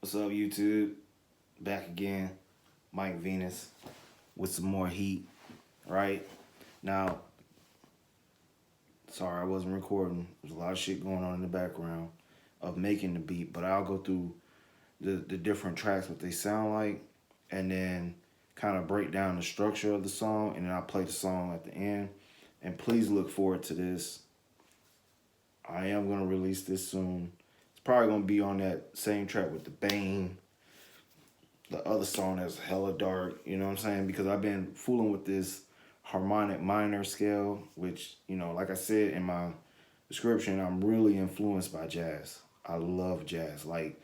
What's up, YouTube? Back again, Mike Venus with some more heat, right? Now, sorry, I wasn't recording. There's a lot of shit going on in the background of making the beat, but I'll go through the different tracks, what they sound like, and then kind of break down the structure of the song, and then I'll play the song at the end. And please look forward to this. I am going to release this soon. It's probably going to be on that same track with the Bane, the other song that's hella dark, you know what I'm saying? Because I've been fooling with this harmonic minor scale, which, like I said in my description, I'm really influenced by jazz. I love jazz. Like,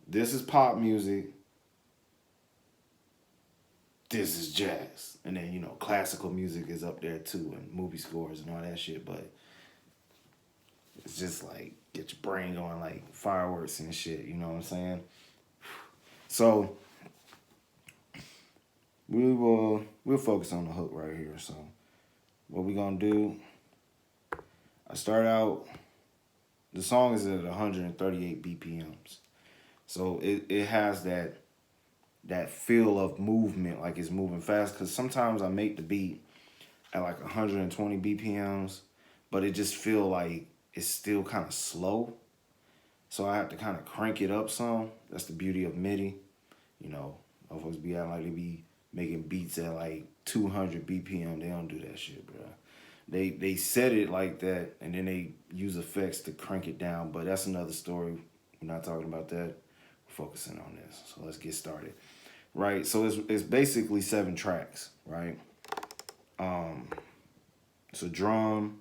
this is pop music, this is jazz. And then, classical music is up there too, and movie scores and all that shit, but it's just like, get your brain going like fireworks and shit, you know what I'm saying? So, we'll focus on the hook right here. So what we gonna do, I start out, the song is at 138 BPMs. So it has that feel of movement, like it's moving fast, because sometimes I make the beat at like 120 BPMs, but it just feel like it's still kind of slow. So I have to kind of crank it up some. That's the beauty of MIDI. Motherfuckers be out like they be making beats at like 200 BPM. They don't do that shit, bro. They set it like that, and then they use effects to crank it down. But that's another story. We're not talking about that. We're focusing on this. So let's get started. Right. So it's basically 7 tracks. Right. It's a drum,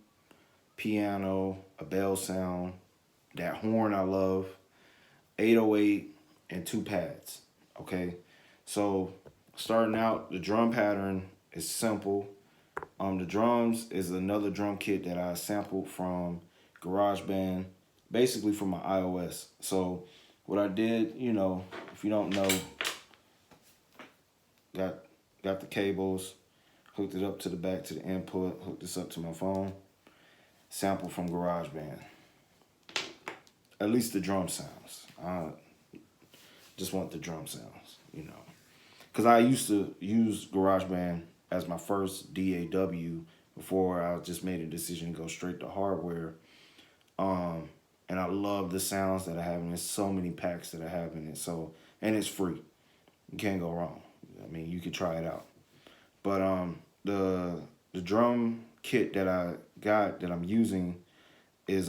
piano, a bell sound, that horn I love, 808, and 2 pads. Okay. So starting out, the drum pattern is simple. The drums is another drum kit that I sampled from GarageBand, basically from my iOS. So what I did, if you don't know, got the cables, hooked it up to the back to the input, hooked this up to my phone, sample from GarageBand. At least the drum sounds. I just want the drum sounds, Because I used to use GarageBand as my first DAW before I just made a decision to go straight to hardware. And I love the sounds that I have, and there's so many packs that I have in it. So, and it's free. You can't go wrong. I mean, you could try it out. But the drum kit that I got that I'm using is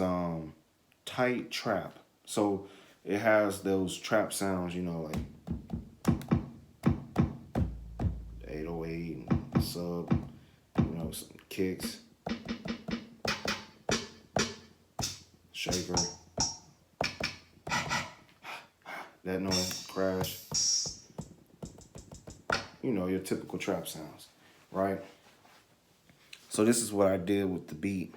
tight trap. So it has those trap sounds, like 808 and sub, some kicks, shaker, that noise, crash, your typical trap sounds, right? So this is what I did with the beat.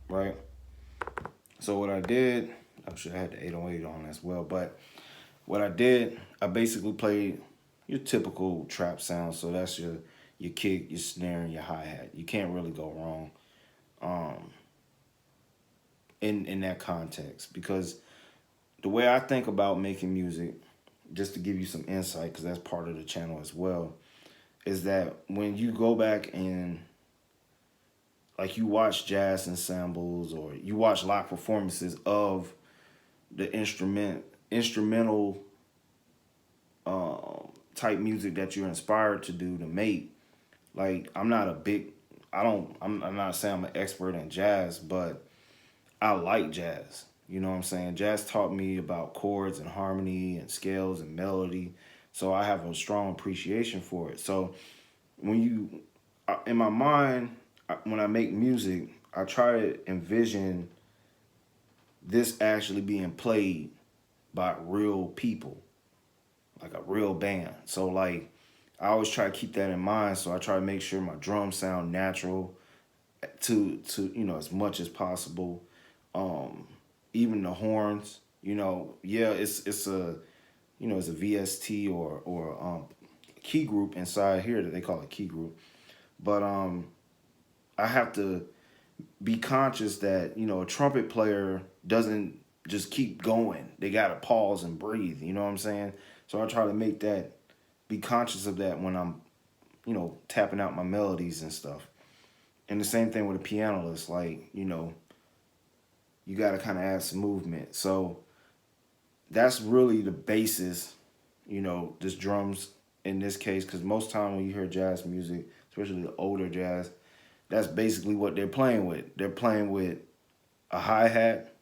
Right? So what I did, I'm sure I had the 808 on as well, but what I did, I basically played your typical trap sound. So that's your kick, your snare, and your hi-hat. You can't really go wrong in that context, because the way I think about making music, just to give you some insight, because that's part of the channel as well, is that when you go back and like you watch jazz ensembles or you watch live performances of the instrumental type music that you're inspired to do, to make, like I'm not saying I'm an expert in jazz, but I like jazz. You know what I'm saying? Jazz taught me about chords and harmony and scales and melody. So I have a strong appreciation for it. So in my mind, when I make music, I try to envision this actually being played by real people, like a real band. So like, I always try to keep that in mind. So I try to make sure my drums sound natural to as much as possible. Even the horns, yeah, it's a it's a VST or key group inside here that they call a key group. But I have to be conscious that, you know, a trumpet player doesn't just keep going. They gotta pause and breathe. You know what I'm saying? So I try to make that, be conscious of that when I'm, you know, tapping out my melodies and stuff. And the same thing with a pianist, like, you know, you got to kind of add some movement. So that's really the basis, you know, just drums in this case, because most time when you hear jazz music, especially the older jazz, that's basically what they're playing with. They're playing with a hi-hat,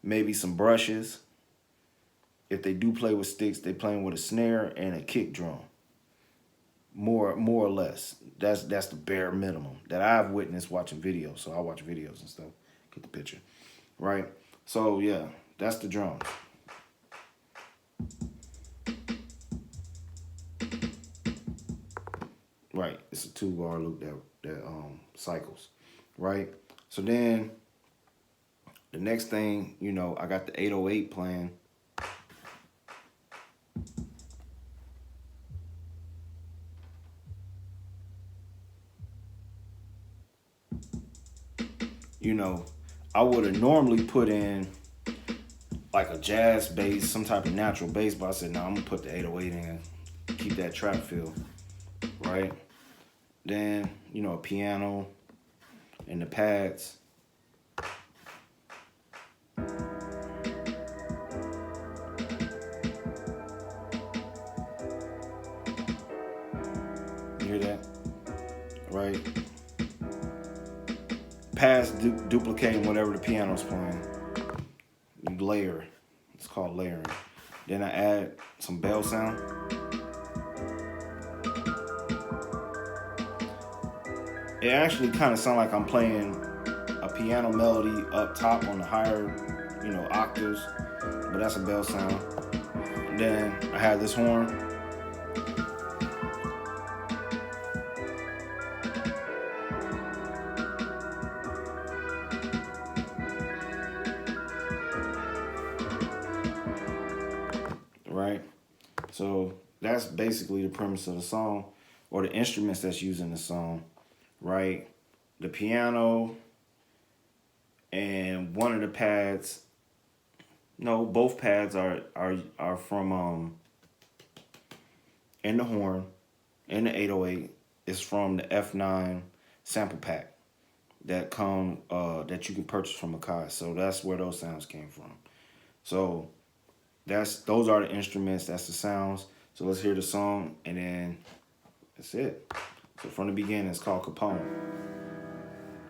maybe some brushes. If they do play with sticks, they're playing with a snare and a kick drum. More or less. That's the bare minimum that I've witnessed watching videos. So I watch videos and stuff. Get the picture. Right? So yeah, that's the drum. Right. It's a 2-bar loop that cycles. Right? So then the next thing, you know, I got the 808 playing. You know, I would have normally put in like a jazz bass, some type of natural bass, but I said, no, I'm gonna put the 808 in, keep that trap feel, right? Then, you know, a piano and the pads. You hear that? Right? Pads duplicating whatever the piano's playing. You layer. It's called layering. Then I add some bell sound. It actually kind of sounds like I'm playing a piano melody up top on the higher, you know, octaves, but that's a bell sound. And then I have this horn. Right? So that's basically the premise of the song, or the instruments that's used in the song, right? The piano and one of the pads. No, both pads are from and the horn and the 808 is from the F9 sample pack that you can purchase from Akai. So that's where those sounds came from. So those are the instruments, that's the sounds. So let's hear the song and then that's it. So from the beginning, it's called Capone.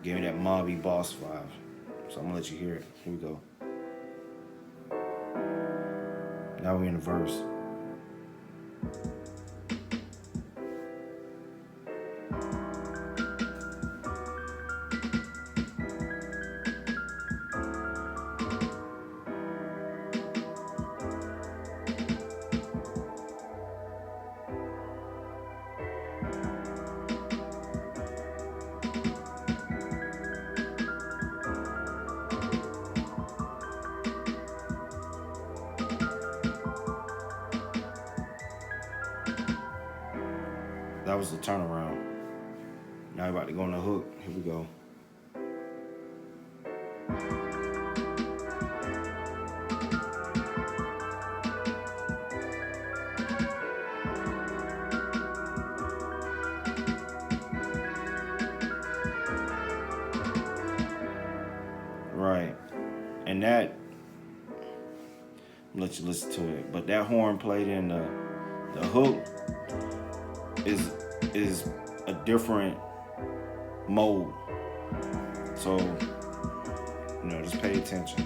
Give me that mobby boss vibe. So I'm gonna let you hear it. Here we go. Now we're in the verse. That was the turnaround. Now we're about to go on the hook. Here we go. Right. And that, I'll let you listen to it. But that horn played in the hook is a different mode. So, you know, just pay attention.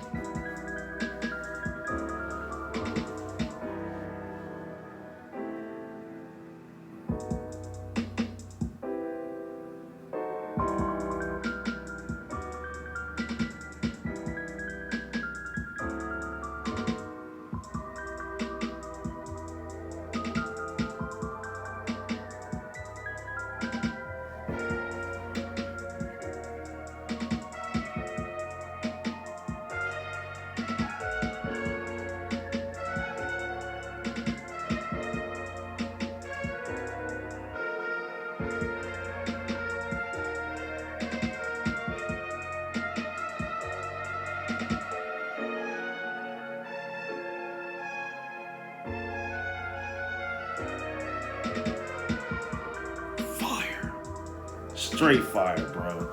Straight fire, bro.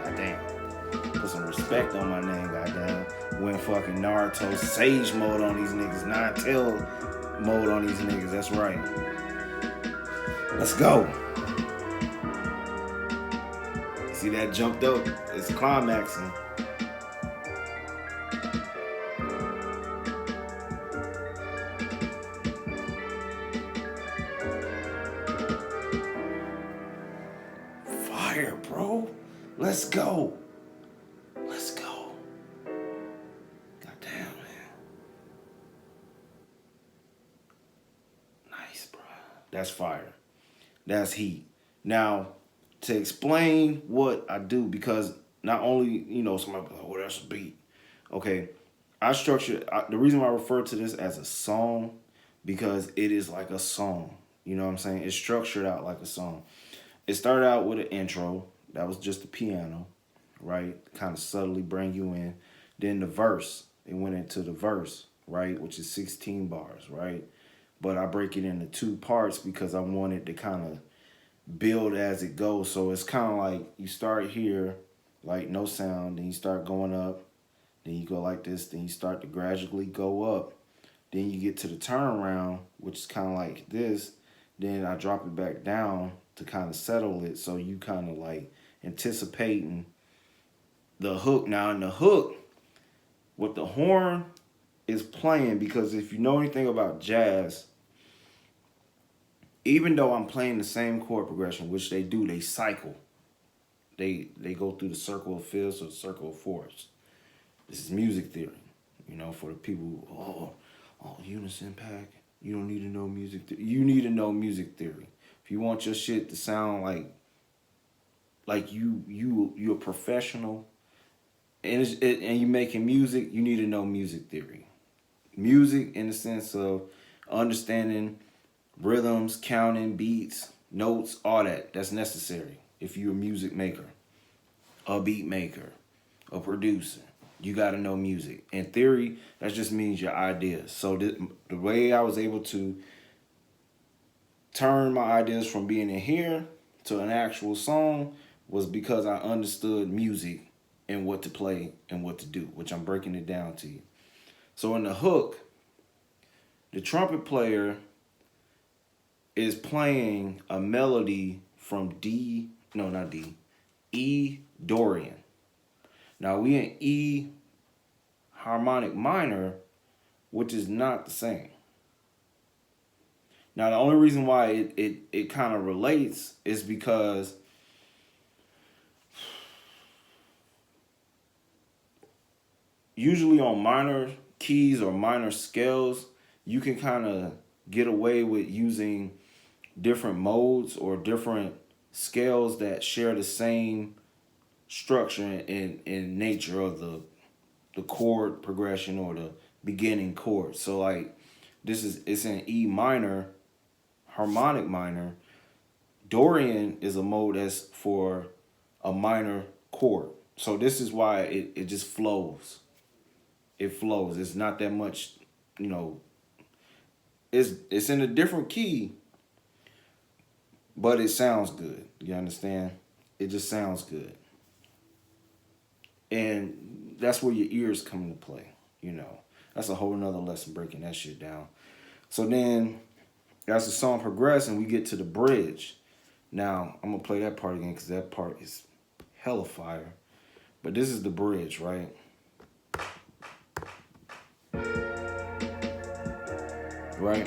Goddamn. Put some respect on my name, goddamn. Went fucking Naruto Sage mode on these niggas. Nine-tail mode on these niggas. That's right. Let's go. See that jumped up? It's climaxing. Fire, bro. Let's go. Let's go. Goddamn, man. Nice, bro. That's fire. That's heat. Now, to explain what I do, because not only, somebody be like, oh, that's a beat. Okay, the reason why I refer to this as a song, because it is like a song. You know what I'm saying? It's structured out like a song. It started out with an intro. That was just the piano, right? Kind of subtly bring you in. Then the verse. It went into the verse, right? Which is 16 bars, right? But I break it into two parts because I wanted to kind of build as it goes. So it's kind of like you start here, like no sound, then you start going up, then you go like this, then you start to gradually go up. Then you get to the turnaround, which is kind of like this. Then I drop it back down to kind of settle it. So you kind of like anticipating the hook. Now in the hook, what the horn is playing, because if you know anything about jazz, even though I'm playing the same chord progression, which they do, they cycle. They go through the circle of fifths or the circle of fourths. This is music theory, for the people who, unison pack. You don't need to know music theory. You need to know music theory. If you want your shit to sound like you're a professional, and you making music, you need to know music theory. Music in the sense of understanding rhythms, counting, beats, notes, all that. That's necessary if you're a music maker, a beat maker, a producer. You got to know music. In theory, that just means your ideas. So the way I was able to turn my ideas from being in here to an actual song was because I understood music and what to play and what to do, which I'm breaking it down to you. So in the hook, the trumpet player is playing a melody from E Dorian. Now we in E harmonic minor, which is not the same. Now the only reason why it kind of relates is because usually on minor keys or minor scales, you can kind of get away with using different modes or different scales that share the same structure and nature of the chord progression or the beginning chord. So like it's in E minor, harmonic minor. Dorian is a mode that's for a minor chord. So this is why it just flows. It flows. It's not that much, it's in a different key, but it sounds good. You understand? It just sounds good. And that's where your ears come into play, That's a whole nother lesson, breaking that shit down. So then, as the song progresses and we get to the bridge, now I'm going to play that part again because that part is hella fire. But this is the bridge, right? Right?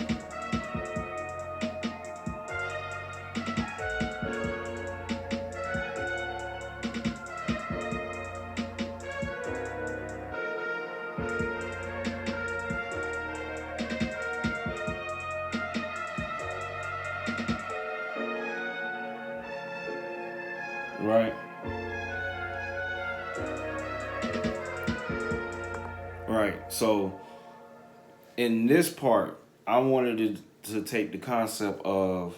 Right. Right. So in this part, I wanted to take the concept of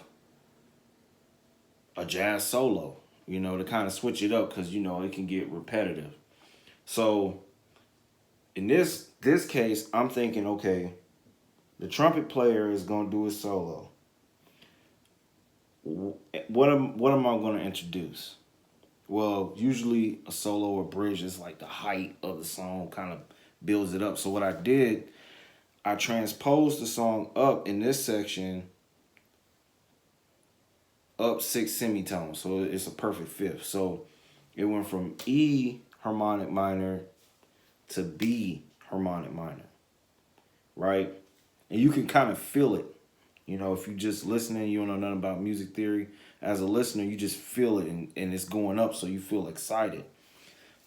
a jazz solo, to kind of switch it up because, it can get repetitive. So in this case, I'm thinking, okay, the trumpet player is going to do his solo. what am I going to introduce? Well, usually a solo or bridge is like the height of the song, kind of builds it up. So what I did, I transposed the song up in this section up 6 semitones, so it's a perfect fifth. So it went from E harmonic minor to B harmonic minor, right? And you can kind of feel it. You know, if you just listening, you don't know nothing about music theory. As a listener, you just feel it and it's going up, so you feel excited.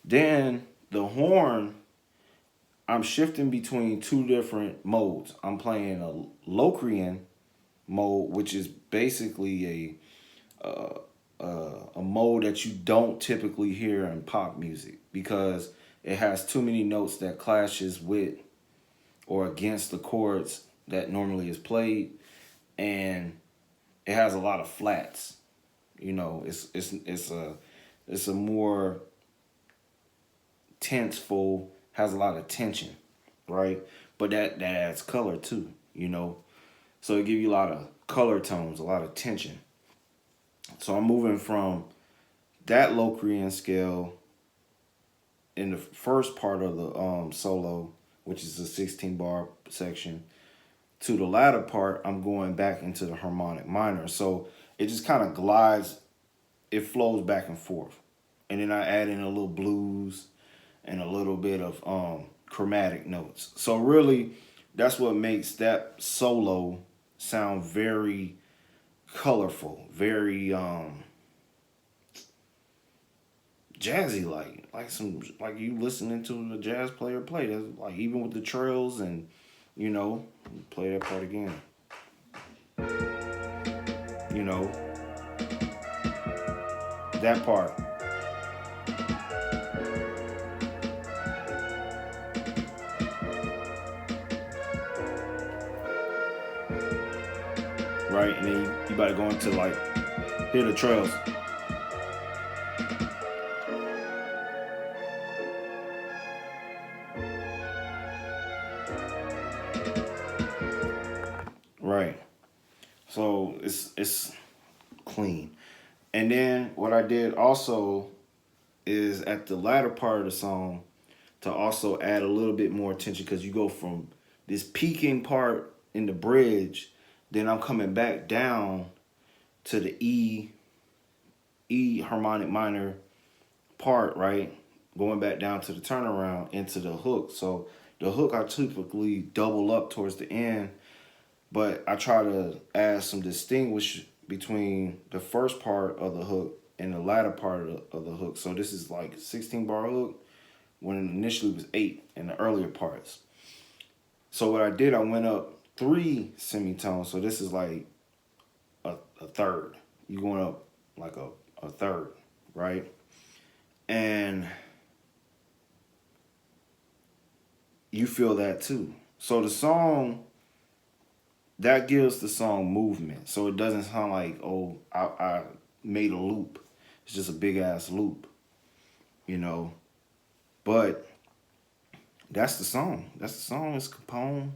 Then the horn, I'm shifting between two different modes. I'm playing a Locrian mode, which is basically a mode that you don't typically hear in pop music because it has too many notes that clashes with or against the chords that normally is played, and it has a lot of flats. You know, it's a more tenseful, has a lot of tension, right? But that adds color too, you know. So it gives you a lot of color tones, a lot of tension. So I'm moving from that Locrian scale in the first part of the solo, which is a 16 bar section, to the latter part, I'm going back into the harmonic minor. So it just kind of glides, it flows back and forth. And then I add in a little blues and a little bit of chromatic notes. So really, that's what makes that solo sound very colorful, very jazzy, like you listening to a jazz player play. That's like even with the trails and you know, play that part again. You know, that part, right? And then you about to go into like hear the trails, right? So it's clean. And then what I did also is at the latter part of the song to also add a little bit more attention because you go from this peaking part in the bridge, then I'm coming back down to the E harmonic minor part, right? Going back down to the turnaround into the hook. So the hook I typically double up towards the end, but I try to add some distinguish between the first part of the hook and the latter part of the hook. So this is like 16 bar hook when it initially was 8 in the earlier parts. So what I did, I went up 3 semitones. So this is like a third. You going up like a third, right? And you feel that too. So the song, that gives the song movement. So it doesn't sound like, oh, I made a loop. It's just a big ass loop, you know. But that's the song. That's the song. It's Capone.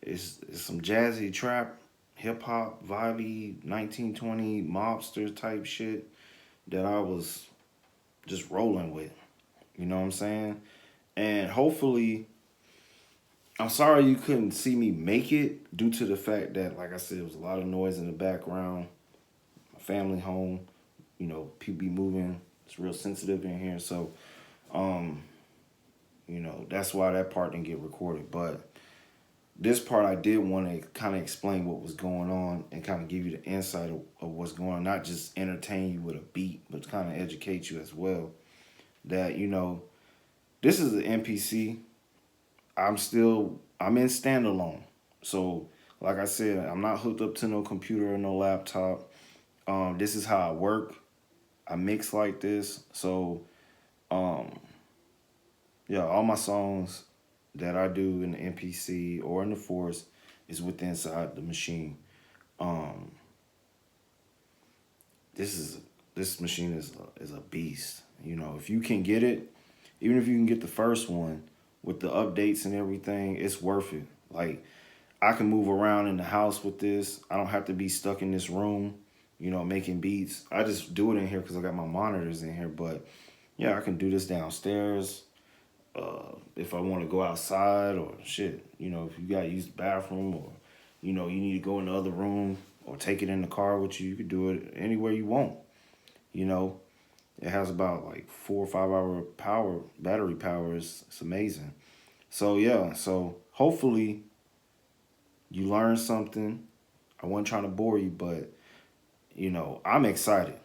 It's some jazzy trap, hip hop, vibey, 1920 mobster type shit that I was just rolling with. You know what I'm saying? And hopefully, I'm sorry you couldn't see me make it due to the fact that, like I said, there was a lot of noise in the background. My family home, you know, people be moving. It's real sensitive in here. So, you know, that's why that part didn't get recorded. But this part I did want to kind of explain what was going on and kind of give you the insight of what's going on. Not just entertain you with a beat, but kind of educate you as well. That, you know, this is an MPC. I'm in standalone. So, like I said, I'm not hooked up to no computer or no laptop. This is how I work. I mix like this. So, um, yeah, all my songs that I do in the MPC or in the Force is with inside the machine. Um, this machine is a beast. You know, if you can get it, even if you can get the first one with the updates and everything, it's worth it. Like I can move around in the house with this. I don't have to be stuck in this room. you know, making beats. I just do it in here because I got my monitors in here. But yeah, I can do this downstairs. If I want to go outside or shit, you know, if you got to use the bathroom or, you know, you need to go in the other room or take it in the car with you, you could do it anywhere you want. You know, it has about like 4 or 5 hour power, battery power. It's amazing. So yeah, so hopefully you learned something. I wasn't trying to bore you, but you know, I'm excited.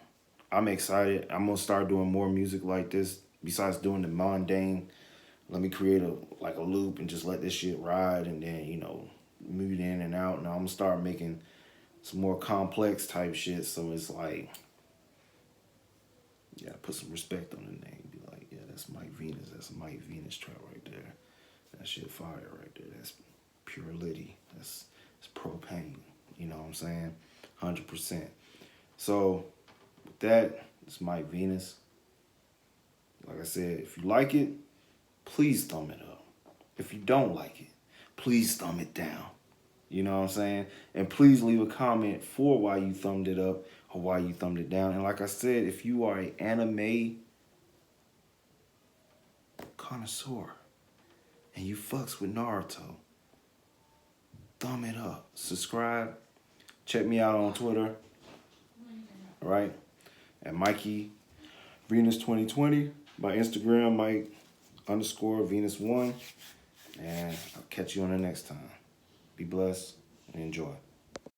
I'm excited. I'm gonna start doing more music like this. Besides doing the mundane, let me create a loop and just let this shit ride, and then you know, move it in and out. Now I'm gonna start making some more complex type shit. So it's like, yeah, put some respect on the name. Be like, yeah, that's Mike Venus. That's a Mike Venus track right there. That shit fire right there. That's pure litty. That's propane. You know what I'm saying? 100%. So with that, it's Mike Venus. Like I said, if you like it, please thumb it up. If you don't like it, please thumb it down. You know what I'm saying? And please leave a comment for why you thumbed it up or why you thumbed it down. And like I said, if you are an anime connoisseur and you fucks with Naruto, thumb it up. Subscribe. Check me out on Twitter. All right? At Mikey Venus 2020. My Instagram, Mike_Venus1. And I'll catch you on the next time. Be blessed and enjoy.